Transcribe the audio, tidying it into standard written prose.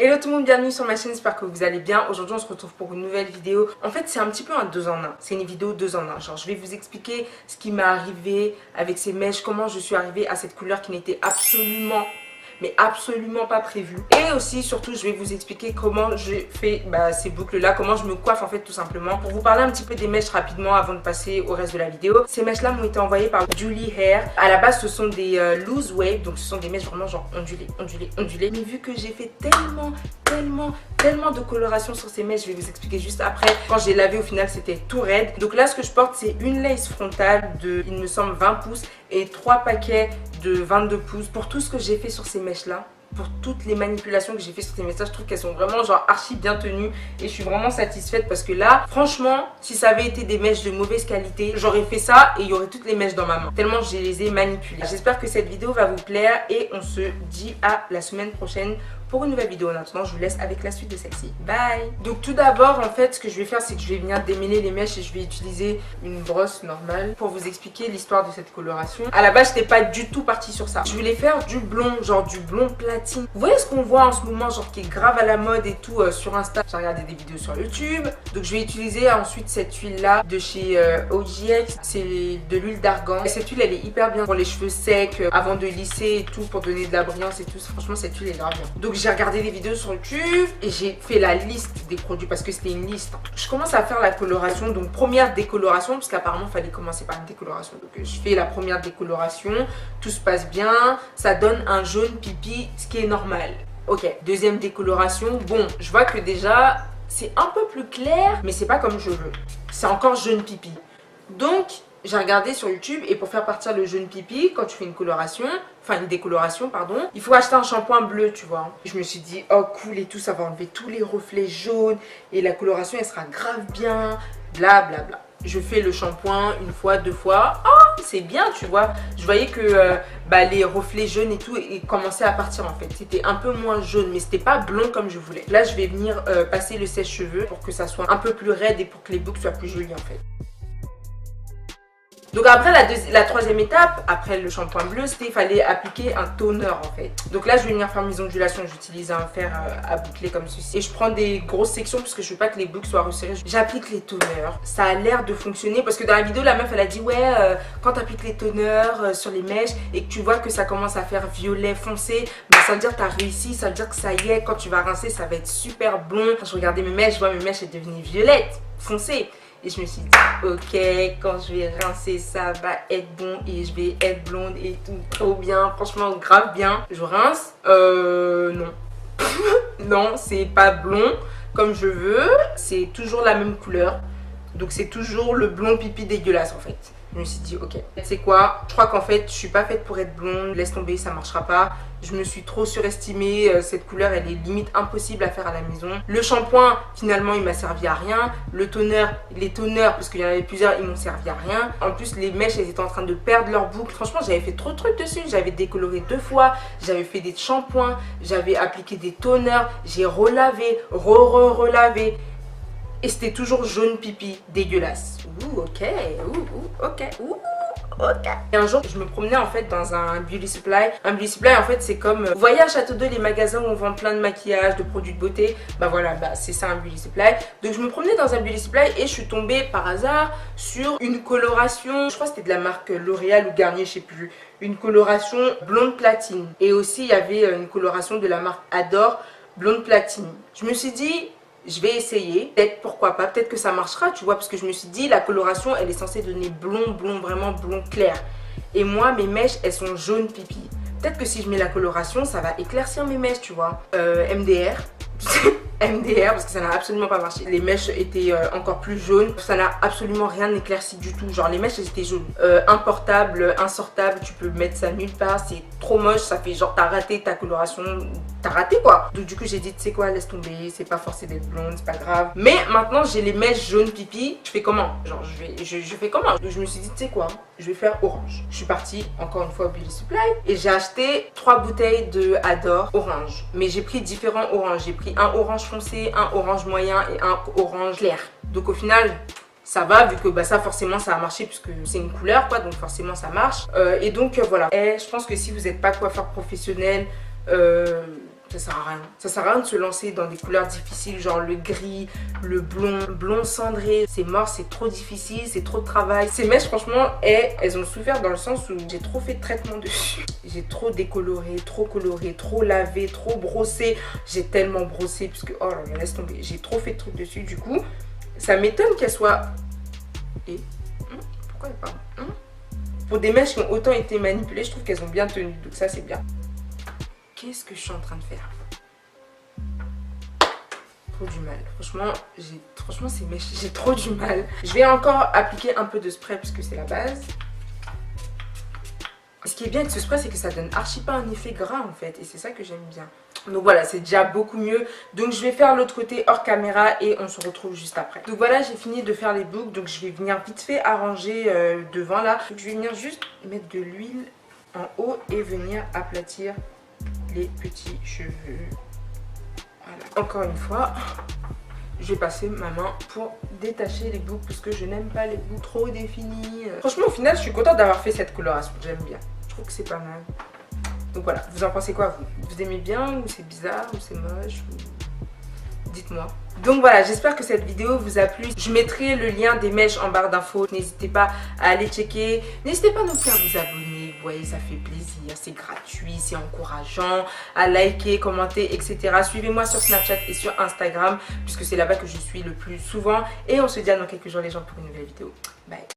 Hello tout le monde, bienvenue sur ma chaîne, j'espère que vous allez bien. Aujourd'hui on se retrouve pour une nouvelle vidéo. En fait c'est un petit peu un 2 en 1, c'est une vidéo 2 en 1. Genre je vais vous expliquer ce qui m'est arrivé avec ces mèches, comment je suis arrivée à cette couleur qui n'était absolument pas prévu. Et aussi surtout je vais vous expliquer comment j'ai fait ces boucles là, comment je me coiffe en fait tout simplement. Pour vous parler un petit peu des mèches rapidement avant de passer au reste de la vidéo. Ces mèches là m'ont été envoyées par Julie Hair. À la base ce sont des loose wave, donc ce sont des mèches vraiment genre ondulées. Mais vu que j'ai fait tellement de coloration sur ces mèches, je vais vous expliquer juste après. Quand j'ai lavé au final c'était tout raide. Donc là ce que je porte c'est une lace frontale de il me semble 20 pouces et 3 paquets de 22 pouces. Pour tout ce que j'ai fait sur ces mèches là, pour toutes les manipulations que j'ai fait sur ces mèches là, je trouve qu'elles sont vraiment genre archi bien tenues et je suis vraiment satisfaite parce que là franchement si ça avait été des mèches de mauvaise qualité j'aurais fait ça et il y aurait toutes les mèches dans ma main tellement je les ai manipulées. J'espère que cette vidéo va vous plaire et on se dit à la semaine prochaine pour une nouvelle vidéo. En attendant je vous laisse avec la suite de celle-ci. Bye. Donc tout d'abord en fait ce que je vais faire c'est que je vais venir démêler les mèches et je vais utiliser une brosse normale pour vous expliquer l'histoire de cette coloration. À la base j'étais pas du tout partie sur ça. Je voulais faire du blond, genre du blond platine. Vous voyez ce qu'on voit en ce moment genre qui est grave à la mode et tout sur Insta. J'ai regardé des vidéos sur YouTube. Donc je vais utiliser ensuite cette huile là de chez OGX. C'est de l'huile d'argan. Et cette huile elle est hyper bien pour les cheveux secs, avant de lisser et tout, pour donner de la brillance et tout. Franchement cette huile est grave bien. Donc j'ai regardé des vidéos sur YouTube et j'ai fait la liste des produits parce que c'était une liste. Je commence à faire la coloration, donc première décoloration parce qu'apparemment il fallait commencer par une décoloration. Donc je fais la première décoloration, tout se passe bien, ça donne un jaune pipi, ce qui est normal. Ok, deuxième décoloration, bon je vois que déjà c'est un peu plus clair mais c'est pas comme je veux. C'est encore jaune pipi. Donc j'ai regardé sur YouTube et pour faire partir le jaune pipi, quand tu fais une coloration, enfin une décoloration pardon, il faut acheter un shampoing bleu tu vois. Je me suis dit oh cool et tout, ça va enlever tous les reflets jaunes et la coloration elle sera grave bien, bla bla bla. Je fais le shampoing une fois, deux fois, oh c'est bien tu vois. Je voyais que les reflets jaunes et tout ils commençaient à partir en fait. C'était un peu moins jaune mais c'était pas blond comme je voulais. Là je vais venir passer le sèche-cheveux pour que ça soit un peu plus raide et pour que les boucles soient plus jolies en fait. Donc après la troisième étape, après le shampoing bleu, c'était il fallait appliquer un toner en fait. Donc là je vais venir faire mes ondulations, j'utilise un fer à boucler comme ceci. Et je prends des grosses sections parce que je veux pas que les boucles soient resserrées. J'applique les toners, ça a l'air de fonctionner parce que dans la vidéo la meuf elle a dit ouais quand tu appliques les toners sur les mèches et que tu vois que ça commence à faire violet foncé, ça veut dire que tu as réussi, ça veut dire que ça y est, quand tu vas rincer ça va être super blond. Quand je regardais mes mèches, je vois mes mèches elles devenaient violettes, foncées. Et je me suis dit, ok, quand je vais rincer, ça va être bon et je vais être blonde et tout, trop bien, franchement, grave bien. Je rince, non. Non, c'est pas blond comme je veux, c'est toujours la même couleur. Donc c'est toujours le blond pipi dégueulasse en fait. Je me suis dit, ok, c'est quoi? Je crois qu'en fait, je suis pas faite pour être blonde, laisse tomber, ça marchera pas. Je me suis trop surestimée, cette couleur, elle est limite impossible à faire à la maison. Le shampoing, finalement, il m'a servi à rien. Le toner, les toners, parce qu'il y en avait plusieurs, ils m'ont servi à rien. En plus, les mèches, elles étaient en train de perdre leur boucle. Franchement, j'avais fait trop de trucs dessus. J'avais décoloré 2 fois, j'avais fait des shampoings, j'avais appliqué des toners, j'ai relavé, relavé. Et c'était toujours jaune pipi, dégueulasse. Ouh, ok, ok. Et un jour, je me promenais en fait dans un beauty supply. Un beauty supply en fait c'est comme, vous voyez à Château d'Eau les magasins où on vend plein de maquillage, de produits de beauté. C'est ça un beauty supply. Donc je me promenais dans un beauty supply et je suis tombée par hasard sur une coloration. Je crois que c'était de la marque L'Oréal ou Garnier, je sais plus. Une coloration blonde platine. Et aussi il y avait une coloration de la marque Adore, blonde platine. Je me suis dit je vais essayer, peut-être pourquoi pas, peut-être que ça marchera tu vois, parce que je me suis dit la coloration elle est censée donner blond, vraiment blond clair. Et moi mes mèches elles sont jaune pipi. Peut-être que si je mets la coloration ça va éclaircir mes mèches tu vois. MDR. MDR parce que ça n'a absolument pas marché. Les mèches étaient encore plus jaunes. Ça n'a absolument rien éclairci du tout. Genre les mèches elles étaient jaunes. Importable, insortable, tu peux mettre ça nulle part. C'est trop moche. Ça fait genre t'as raté ta coloration. T'as raté quoi. Donc du coup j'ai dit tu sais quoi, laisse tomber. C'est pas forcé d'être blonde, c'est pas grave. Mais maintenant j'ai les mèches jaunes pipi. Je fais comment? Genre je fais comment? Donc je me suis dit tu sais quoi, je vais faire orange. Je suis partie encore une fois au Beauty Supply. Et j'ai acheté 3 bouteilles de Adore orange. Mais j'ai pris différents oranges. J'ai pris un orange foncé, un orange moyen et un orange clair. Donc au final ça va vu que ça forcément ça a marché puisque c'est une couleur quoi, donc forcément ça marche. Et donc voilà. Et je pense que si vous n'êtes pas coiffeur professionnel, ça sert à rien. Ça sert à rien de se lancer dans des couleurs difficiles, genre le gris, le blond cendré. C'est mort, c'est trop difficile, c'est trop de travail. Ces mèches, franchement, elles ont souffert dans le sens où j'ai trop fait de traitement dessus. J'ai trop décoloré, trop lavé, trop brossé. J'ai tellement brossé, puisque, oh là là, laisse tomber. J'ai trop fait de trucs dessus, du coup, ça m'étonne qu'elles soient... Et pourquoi elle parle? Pour des mèches qui ont autant été manipulées, je trouve qu'elles ont bien tenu, donc ça c'est bien. Qu'est-ce que je suis en train de faire? Trop du mal. Franchement ces mèches, j'ai trop du mal. Je vais encore appliquer un peu de spray puisque c'est la base. Ce qui est bien avec ce spray, c'est que ça donne archi pas un effet gras en fait, et c'est ça que j'aime bien. Donc voilà, c'est déjà beaucoup mieux. Donc je vais faire l'autre côté hors caméra et on se retrouve juste après. Donc voilà, j'ai fini de faire les boucles. Donc je vais venir vite fait arranger devant là. Donc, je vais venir juste mettre de l'huile en haut et venir aplatir les petits cheveux. Voilà. Encore une fois, je vais passer ma main pour détacher les boucles parce que je n'aime pas les boucles trop définies. Franchement, au final, je suis contente d'avoir fait cette coloration. J'aime bien. Je trouve que c'est pas mal. Donc voilà, vous en pensez quoi vous? Vous aimez bien ou c'est bizarre ou c'est moche ou... Dites-moi. Donc voilà, j'espère que cette vidéo vous a plu. Je mettrai le lien des mèches en barre d'infos. N'hésitez pas à aller checker. N'hésitez pas non plus à vous abonner. Vous voyez, ça fait plaisir. C'est gratuit, c'est encourageant. À liker, commenter, etc. Suivez-moi sur Snapchat et sur Instagram puisque c'est là-bas que je suis le plus souvent. Et on se dit à dans quelques jours les gens pour une nouvelle vidéo. Bye.